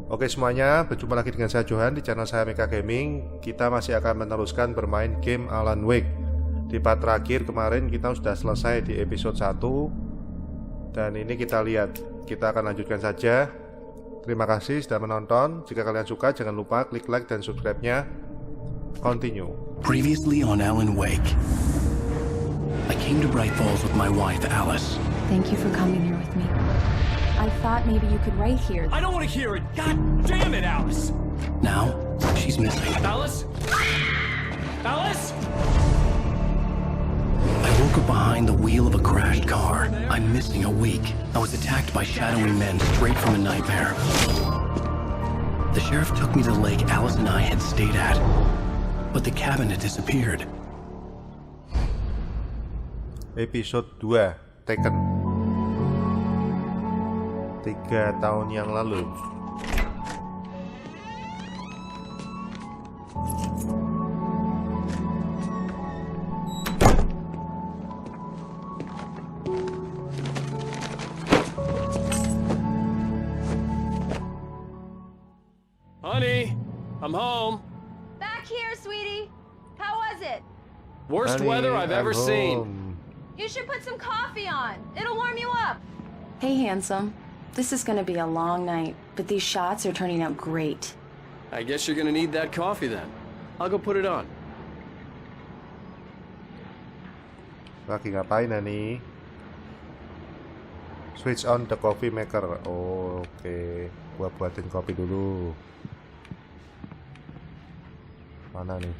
Oke semuanya, berjumpa lagi dengan saya Johan di channel saya Mikha Gaming. Kita masih akan meneruskan bermain game Alan Wake. Di part terakhir kemarin kita sudah selesai di episode 1. Dan ini kita lihat, kita akan lanjutkan saja. Terima kasih sudah menonton. Jika kalian suka jangan lupa klik like dan subscribe-nya. Continue. Previously on Alan Wake, I came to Bright Falls with my wife Alice. Thank you for coming here with me. I thought maybe you could write here. I don't want to hear it! God damn it, Alice! Now, she's missing. Alice? Alice? I woke up behind the wheel of a crashed car. I'm missing a week. I was attacked by shadowy men straight from a nightmare. The sheriff took me to the lake Alice and I had stayed at, but the cabin had disappeared. Episode 2 Taken 3 tahun yang lalu. Honey, I'm home. Back here, sweetie. How was it? Worst Honey, weather I've ever I'm seen. home. You should put some coffee on. It'll warm you up. Hey, handsome. This is gonna be a long night, but these shots are turning out great. I guess you're gonna need that coffee then. I'll go put it on. Lagi ngapain Nani? Switch on the coffee maker. Oh, oke. Gua buatin kopi dulu. Mana nih?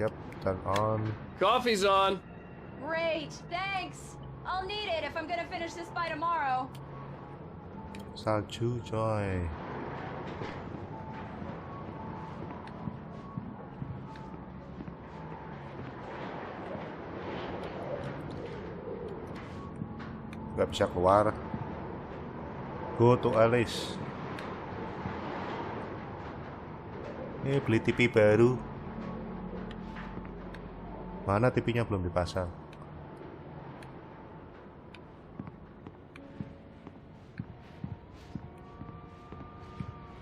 Yep, turn on. Coffee's on. Great, thanks. I'll need it if I'm gonna finish this by tomorrow. Salju coy. Gak bisa keluar. Go to Alice. Ini beli TV baru. Mana TV-nya belum dipasang?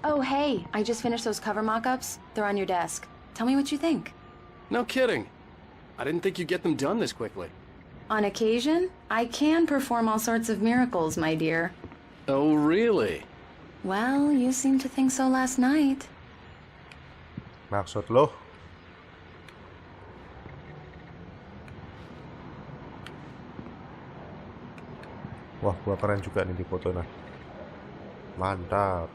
Oh, hey, I just finished those cover mock-ups. They're on your desk. Tell me what you think. No kidding. I didn't think you'd get them done this quickly. On occasion, I can perform all sorts of miracles, my dear. Oh, really? Well, you seemed to think so last night. Maksud lo? Wah, gua keren juga nih di fotonya. Mantap.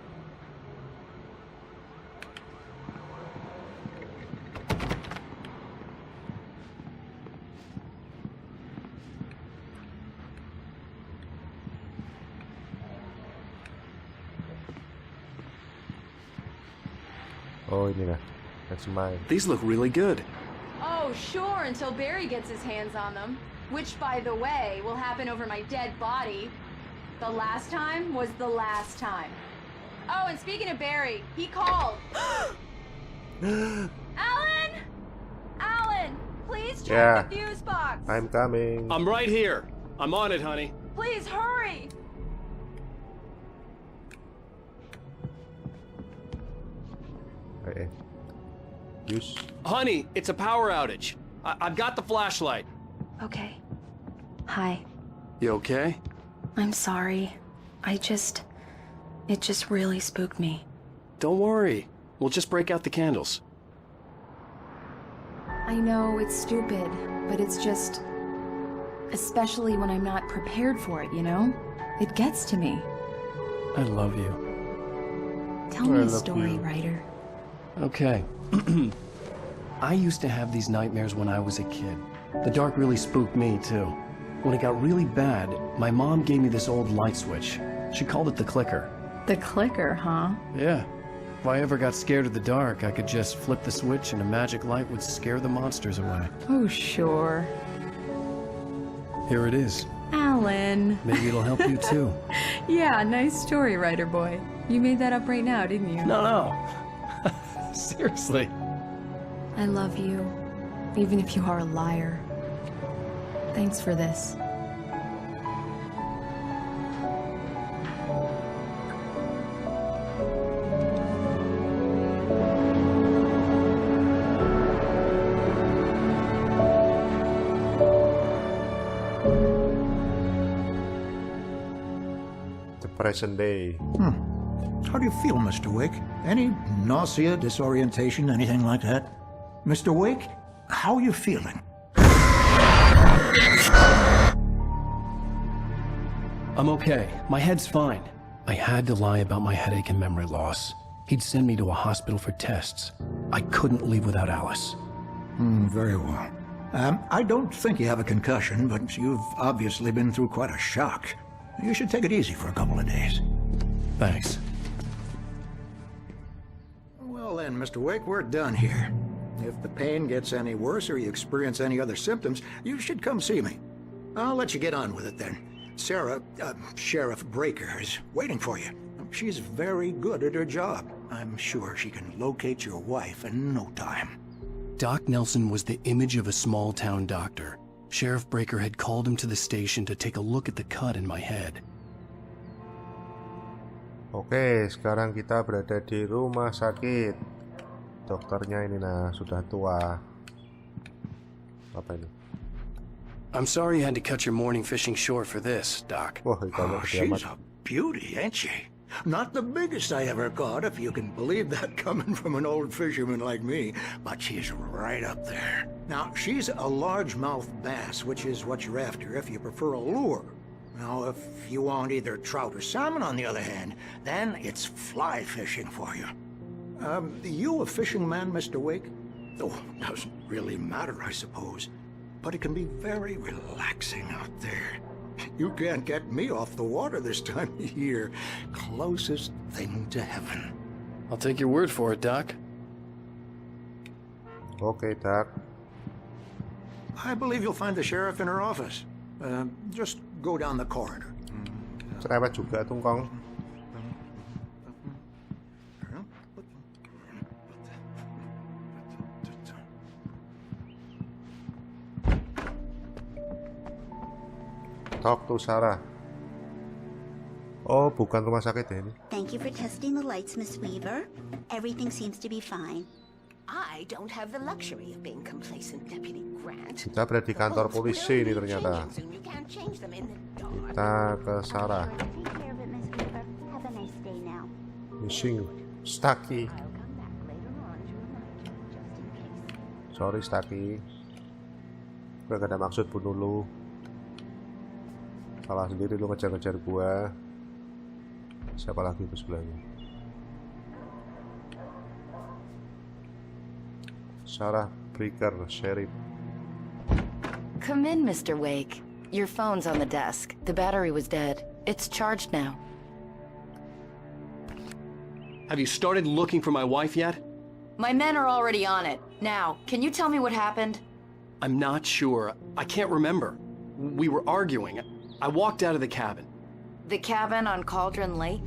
Oh, ini lah. That's mine. These look really good. Oh, sure, until Barry gets his hands on them. Which, by the way, will happen over my dead body. The last time was the last time. Oh, and speaking of Barry, he called. Alan! Alan, please check the fuse box. I'm coming. I'm right here. I'm on it, honey. Please hurry. Use. Honey, it's a power outage. I've got the flashlight. Okay. Hi. You okay? I'm sorry. It just really spooked me. Don't worry. We'll just break out the candles. I know it's stupid, but it's just... Especially when I'm not prepared for it, you know? It gets to me. I love you. Tell me I a love story, you. writer. Okay. I used to have these nightmares when I was a kid. The dark really spooked me, too. When it got really bad, my mom gave me this old light switch. She called it the clicker. The clicker, huh? Yeah. If I ever got scared of the dark, I could just flip the switch and a magic light would scare the monsters away. Oh, sure. Here it is. Alan. Maybe it'll help you, too. Yeah, nice story, writer boy. You made that up right now, didn't you? No. Seriously. I love you, even if you are a liar. Thanks for this. The present day. How do you feel, Mr. Wake? Any nausea, disorientation, anything like that? Mr. Wake, how are you feeling? I'm okay. My head's fine. I had to lie about my headache and memory loss. He'd send me to a hospital for tests. I couldn't leave without Alice. Very well. I don't think you have a concussion, but you've obviously been through quite a shock. You should take it easy for a couple of days. Thanks. Well then, Mr. Wake, we're done here. If the pain gets any worse or you experience any other symptoms, you should come see me. I'll let you get on with it then. Sarah, Sheriff Breaker, is waiting for you. She's very good at her job. I'm sure she can locate your wife in no time. Doc Nelson was the image of a small-town doctor. Sheriff Breaker had called him to the station to take a look at the cut in my head. Oke, sekarang kita berada di rumah sakit. Dokternya ini sudah tua. Apa ini? I'm sorry you had to cut your morning fishing short for this, Doc. Wah, ikannya gede She's amat. a beauty, ain't she? Not the biggest I ever caught, if you can believe that coming from an old fisherman like me, but she's right up there. Now, she's a largemouth bass, which is what you're after if you prefer a lure. Now, if you want either trout or salmon, on the other hand, then it's fly fishing for you. You a fishing man, Mr. Wake? Oh, doesn't really matter, I suppose. But it can be very relaxing out there. You can't get me off the water this time of year. Closest thing to heaven. I'll take your word for it, Doc. Oke, Doc. I believe you'll find the sheriff in her office. Just go down the corridor. Cerewet juga tuh, Kong. Talk to Sarah. Oh, bukan rumah sakit ya ini. Thank you for testing the lights, Miss Weaver. Everything seems to be fine. I don't have the luxury of being complacent, Deputy Grant. Kita berada di kantor polisi ini ternyata. You can't change them in the dark. Kita ke Sarah. Take care of it, Miss Weaver. Have a nice day now. Missing Stucky. I'll come back later on to remind you, just in case. Sorry Stucky. Gue gak ada maksud bunuh lu. Salah sendiri lu ngejar-ngejar gua. Siapa lagi itu sebelahnya? Sarah Breaker, Sheriff. Come in, Mr. Wake. Your phone's on the desk. The battery was dead. It's charged now. Have you started looking for my wife yet? My men are already on it. Now, can you tell me what happened? I'm not sure. I can't remember. We were arguing. I walked out of the cabin. The cabin on Cauldron Lake?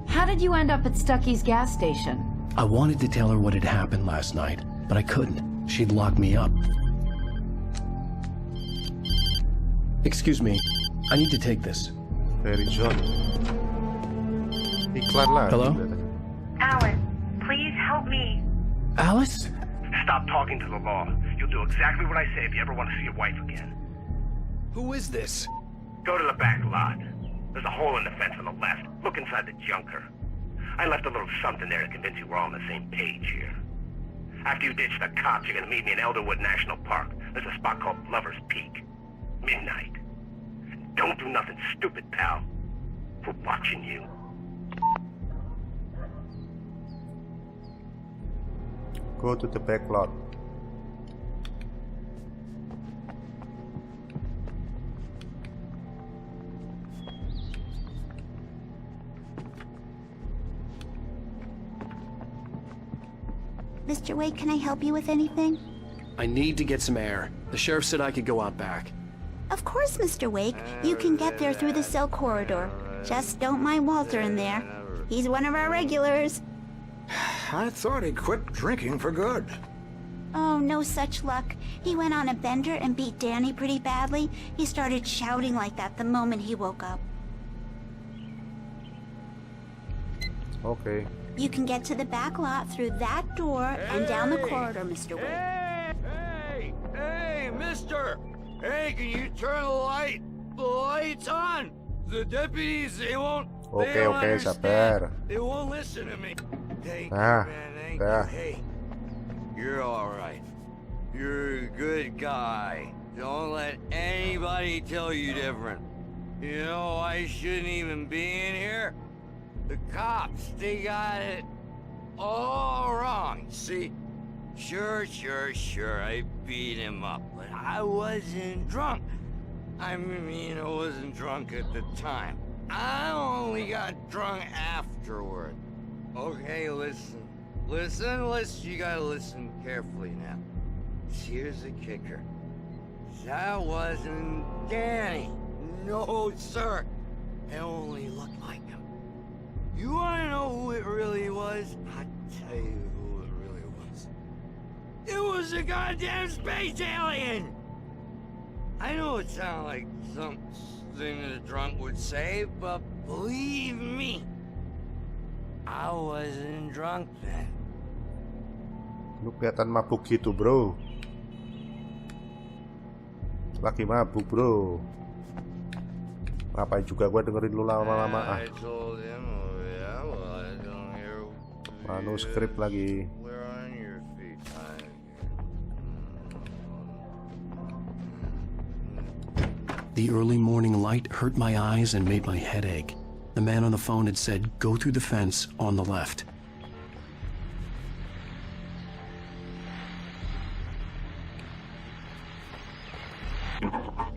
How did you end up at Stucky's gas station? I wanted to tell her what had happened last night, but I couldn't. She'd lock me up. Excuse me. I need to take this. Dari John. Iklan lah. Hello? Alice, please help me. Alice? Stop talking to the law. You'll do exactly what I say if you ever want to see your wife again. Who is this? Go to the back lot. There's a hole in the fence on the left. Look inside the junker. I left a little something there to convince you we're all on the same page here. After you ditch the cops, you're gonna meet me in Elderwood National Park. There's a spot called Lover's Peak. Midnight. Don't do nothing stupid, pal. We're watching you. Go to the back lot. Mr. Wake, can I help you with anything? I need to get some air. The sheriff said I could go out back. Of course, Mr. Wake. You can get there through the cell corridor. Just don't mind Walter in there. He's one of our regulars. I thought he quit drinking for good. Oh, no such luck. He went on a bender and beat Danny pretty badly. He started shouting like that the moment he woke up. Okay. You can get to the back lot through that door and down the corridor, Mr. Wade. Hey, mister! Hey, can you turn the lights on? The deputies, they won't sabar. They won't listen to me. Thank Ah, you, man, thank dah. you. Hey, you're alright. You're a good guy. Don't let anybody tell you different. You know, I shouldn't even be in here. The cops, they got it all wrong. See, sure, I beat him up, but I wasn't drunk. I mean, I wasn't drunk at the time. I only got drunk afterward. Okay, listen, you gotta listen carefully now. Here's the kicker. That wasn't Danny. No, sir. It only looked like him. You wanna know who it really was? I'll tell you who it really was. It was a goddamn space alien! I know it sounds like something that a drunk would say, but believe me, I wasn't drunk then. Lu kelihatan mabuk gitu, bro. Lagi mabuk, bro. Ngapain juga gua dengerin lu lama-lama ah. Manuskrip lagi. The early morning light hurt my eyes and made my head ache. The man on the phone had said, go through the fence on the left.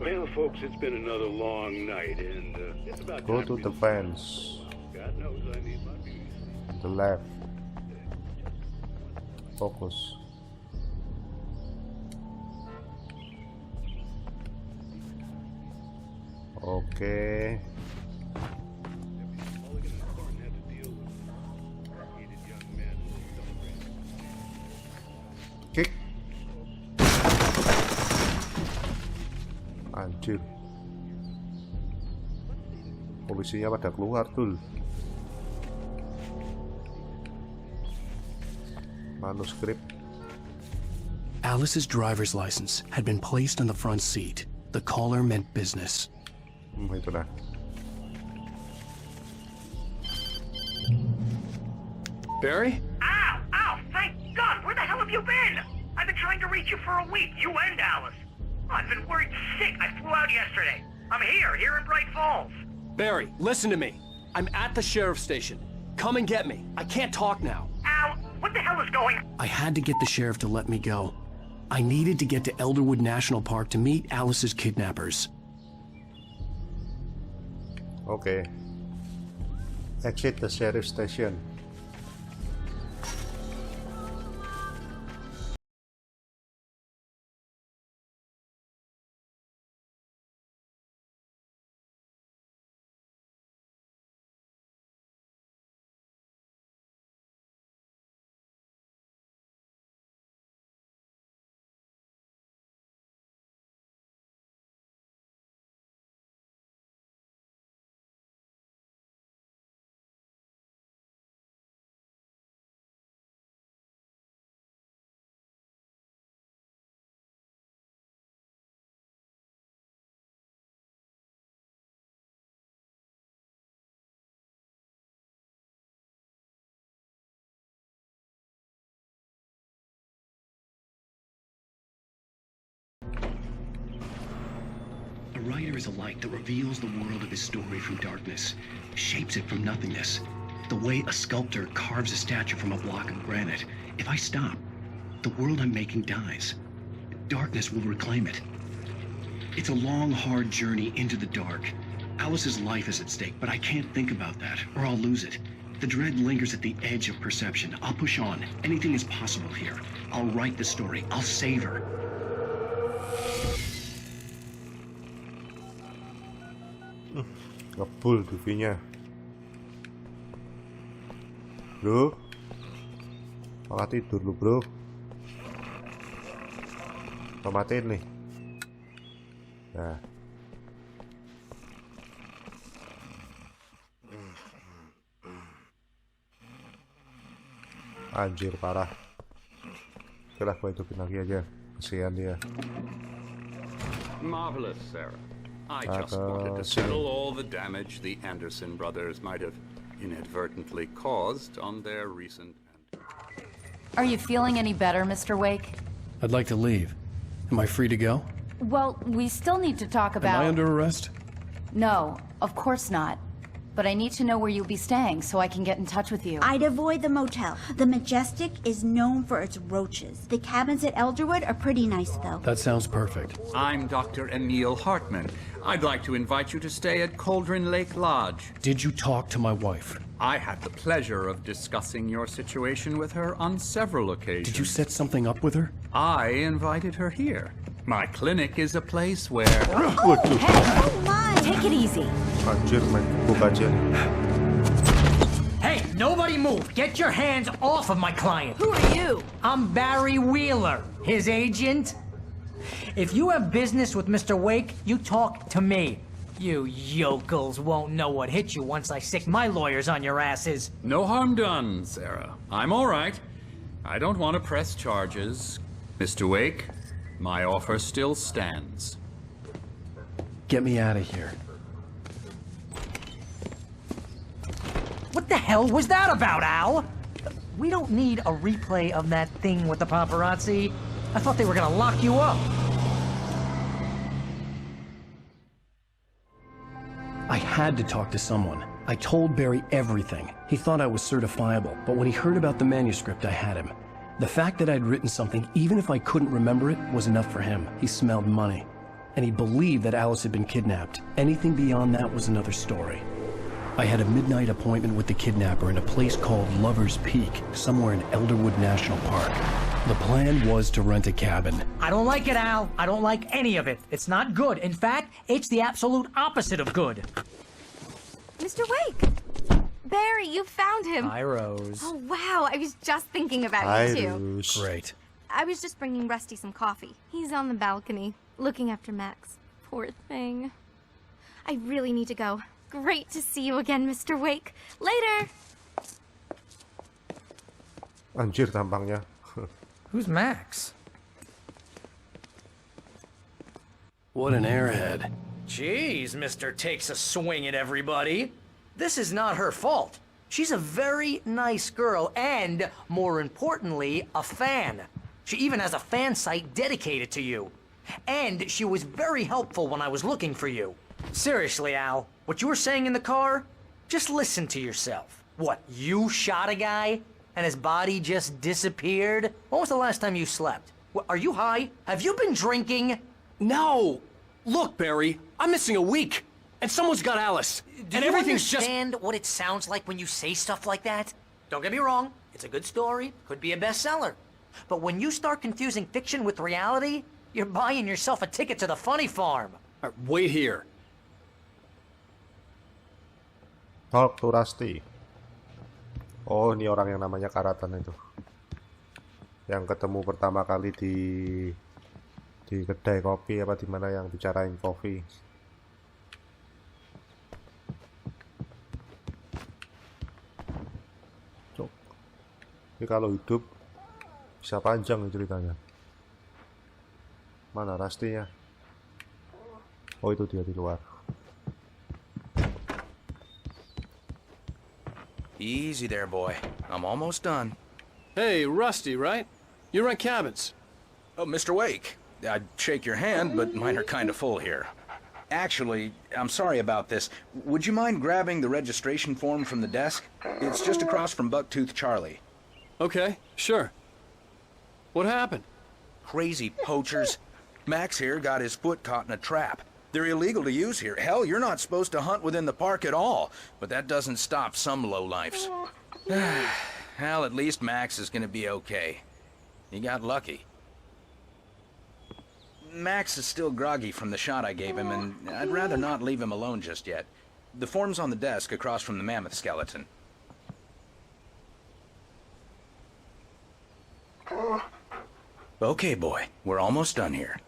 Well, folks, it's been another long night, and it's about Go time to we the do fence. God knows I need my beauty. The left. Focus. Okay. Kick. Anjir. Polisinya pada keluar tuh. Manuskrip. Alice's driver's license had been placed on the front seat. The caller meant business. Itulah. Barry? Ow! Thank God! Where the hell have you been? I've been trying to reach you for a week, you and Alice. I've been worried sick. I flew out yesterday. I'm here in Bright Falls. Barry, listen to me. I'm at the sheriff's station. Come and get me. I can't talk now. Ow! What the hell is going on? I had to get the sheriff to let me go. I needed to get to Elderwood National Park to meet Alice's kidnappers. Okay. Exit the sheriff station. A writer is a light that reveals the world of his story from darkness, shapes it from nothingness. The way a sculptor carves a statue from a block of granite. If I stop, the world I'm making dies. Darkness will reclaim it. It's a long, hard journey into the dark. Alice's life is at stake, but I can't think about that, or I'll lose it. The dread lingers at the edge of perception. I'll push on. Anything is possible here. I'll write the story. I'll save her. Ngebul TV-nya. Bro. Malah tidur lu, bro. Matiin nih. Nah. Anjir parah. Oke lah, gue hidupin lagi aja. Kasihan dia. Marvelous, Sarah. I just wanted to settle all the damage the Anderson brothers might have inadvertently caused on their recent... Are you feeling any better, Mr. Wake? I'd like to leave. Am I free to go? Well, we still need to talk about... Am I under arrest? No, of course not. But I need to know where you'll be staying so I can get in touch with you. I'd avoid the motel. The Majestic is known for its roaches. The cabins at Elderwood are pretty nice, though. That sounds perfect. I'm Dr. Emil Hartman. I'd like to invite you to stay at Cauldron Lake Lodge. Did you talk to my wife? I had the pleasure of discussing your situation with her on several occasions. Did you set something up with her? I invited her here. My clinic is a place where... Oh, hey, oh my! Take it easy. Anjir, main gebuk aja. Hey, nobody move! Get your hands off of my client! Who are you? I'm Barry Wheeler, his agent. If you have business with Mr. Wake, you talk to me. You yokels won't know what hit you once I stick my lawyers on your asses. No harm done, Sarah. I'm all right. I don't want to press charges. Mr. Wake, my offer still stands. Get me out of here. What the hell was that about, Al? We don't need a replay of that thing with the paparazzi. I thought they were gonna lock you up. I had to talk to someone. I told Barry everything. He thought I was certifiable, but when he heard about the manuscript, I had him. The fact that I'd written something, even if I couldn't remember it, was enough for him. He smelled money. And he believed that Alice had been kidnapped. Anything beyond that was another story. I had a midnight appointment with the kidnapper in a place called Lover's Peak, somewhere in Elderwood National Park. The plan was to rent a cabin. I don't like it, Al. I don't like any of it. It's not good. In fact, it's the absolute opposite of good. Mr. Wake! Barry, you found him. Hi, Rose. Oh, wow. I was just thinking about you, too. Rose. Great. I was just bringing Rusty some coffee. He's on the balcony, looking after Max. Poor thing. I really need to go. Great to see you again, Mr. Wake. Later! Anjir tampangnya. Who's Max? What an airhead. Jeez, Mr. Takes a swing at everybody. This is not her fault. She's a very nice girl and, more importantly, a fan. She even has a fan site dedicated to you. And she was very helpful when I was looking for you. Seriously, Al, what you were saying in the car? Just listen to yourself. What, you shot a guy? And his body just disappeared? When was the last time you slept? What, are you high? Have you been drinking? No! Look, Barry, I'm missing a week. And someone's got Alice. Do and you everything's understand what it sounds like when you say stuff like that? Don't get me wrong, it's a good story, could be a bestseller. But when you start confusing fiction with reality, you're buying yourself a ticket to the funny farm. Wait here. Talk to Rusty. Oh, ini orang yang namanya Karatan itu. Yang ketemu pertama kali di kedai kopi apa di mana yang bicarain kopi. Cuk. Ini kalau hidup bisa panjang nih ceritanya. Mana Rusty-nya? Oh, itu dia di luar. Easy there, boy. I'm almost done. Hey, Rusty, right? You rent cabins. Oh, Mr. Wake. I'd shake your hand, but mine are kind of full here. Actually, I'm sorry about this. Would you mind grabbing the registration form from the desk? It's just across from Bucktooth Charlie. Okay, sure. What happened? Crazy poachers. Max here got his foot caught in a trap. They're illegal to use here. Hell, you're not supposed to hunt within the park at all. But that doesn't stop some lowlifes. Well, at least Max is gonna be okay. He got lucky. Max is still groggy from the shot I gave him, and I'd rather not leave him alone just yet. The form's on the desk across from the mammoth skeleton. Okay, boy, we're almost done here.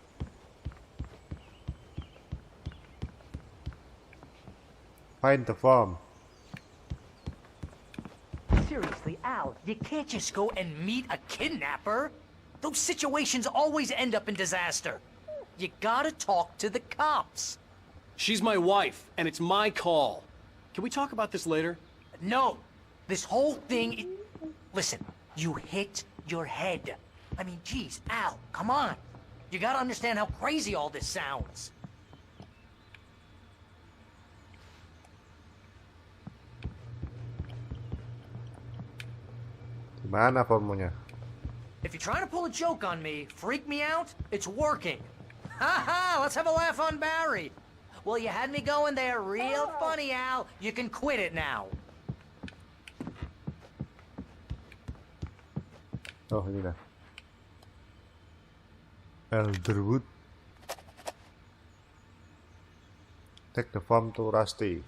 Find the form. Seriously, Al, you can't just go and meet a kidnapper. Those situations always end up in disaster. You gotta talk to the cops. She's my wife, and it's my call. Can we talk about this later? No, this whole thing... Listen, you hit your head. I mean, geez, Al, come on. You gotta understand how crazy all this sounds. Mana formnya? If you're trying to pull a joke on me, freak me out, it's working. Ha-ha, let's have a laugh on Barry. Well, you had me going there real funny, Al. You can quit it now. Oh, ini dah. Elderwood. Take the form to Rusty.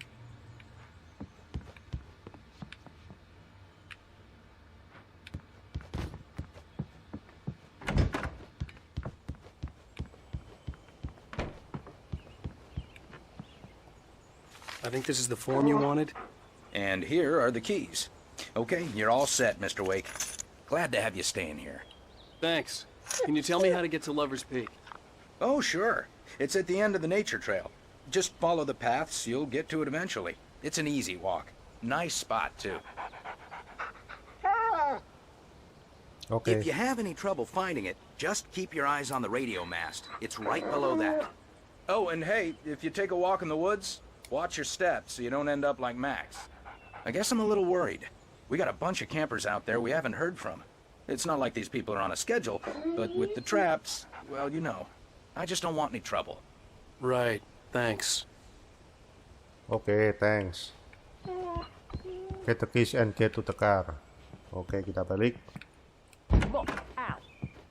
I think this is the form you wanted. And here are the keys. Okay, you're all set, Mr. Wake. Glad to have you staying here. Thanks. Can you tell me how to get to Lover's Peak? Oh, sure. It's at the end of the nature trail. Just follow the paths, you'll get to it eventually. It's an easy walk. Nice spot, too. Okay. If you have any trouble finding it, just keep your eyes on the radio mast. It's right below that. Oh, and hey, if you take a walk in the woods, watch your steps so you don't end up like Max. I guess I'm a little worried. We got a bunch of campers out there we haven't heard from. It's not like these people are on a schedule, but with the traps, well, you know. I just don't want any trouble. Right, thanks. Okay, thanks. Get the keys and get to the car. Okay, kita balik. Look, Al,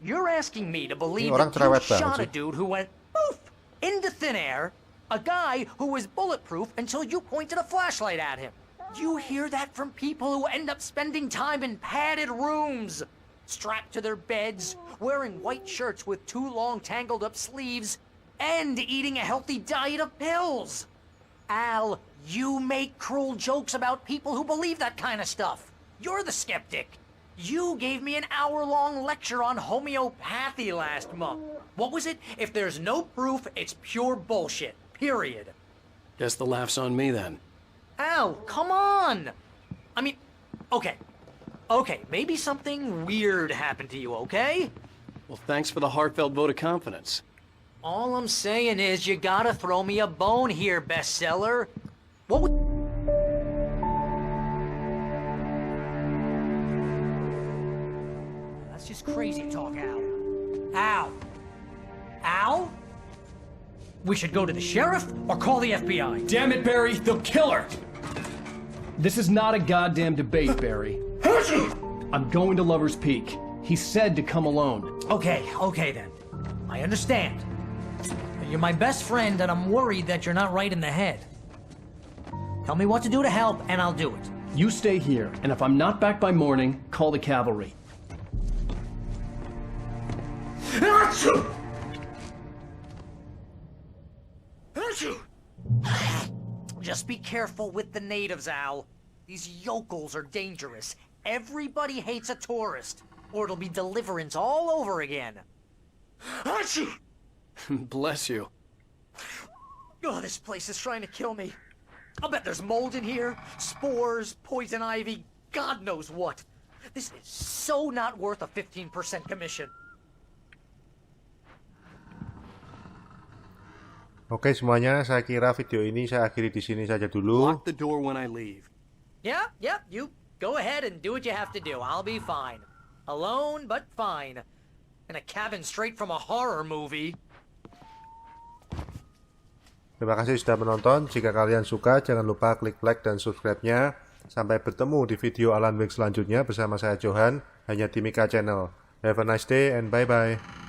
you're asking me to believe Ini orang that you cerewet banget shot a sih. dude who went poof into thin air, a guy who was bulletproof until you pointed a flashlight at him. You hear that from people who end up spending time in padded rooms, strapped to their beds, wearing white shirts with too long tangled up sleeves, and eating a healthy diet of pills. Al, you make cruel jokes about people who believe that kind of stuff. You're the skeptic. You gave me an hour-long lecture on homeopathy last month. What was it? If there's no proof, it's pure bullshit. Period. Guess the laugh's on me then. Al, come on! I mean, okay. Okay, maybe something weird happened to you, okay? Well, thanks for the heartfelt vote of confidence. All I'm saying is you gotta throw me a bone here, bestseller. What would... That's just crazy talk, Al. Al? Al? We should go to the sheriff or call the FBI. Damn it, Barry, they'll kill her! This is not a goddamn debate, Barry. I'm going to Lover's Peak. He said to come alone. Okay, okay then. I understand. You're my best friend, and I'm worried that you're not right in the head. Tell me what to do to help, and I'll do it. You stay here, and if I'm not back by morning, call the cavalry. Just be careful with the natives, Al. These yokels are dangerous. Everybody hates a tourist, or it'll be deliverance all over again. Bless you. Oh, this place is trying to kill me. I'll bet there's mold in here, spores, poison ivy, God knows what. This is so not worth a 15% commission. Oke semuanya, saya kira video ini saya akhiri di sini saja dulu. Lock the door when I leave. Yeah, you go ahead and do what you have to do. I'll be fine. Alone, but fine. In a cabin straight from a horror movie. Terima kasih sudah menonton. Jika kalian suka, jangan lupa klik like dan subscribe-nya. Sampai bertemu di video Alan Wake selanjutnya bersama saya Johan, hanya di Mikha Channel. Have a nice day and bye-bye.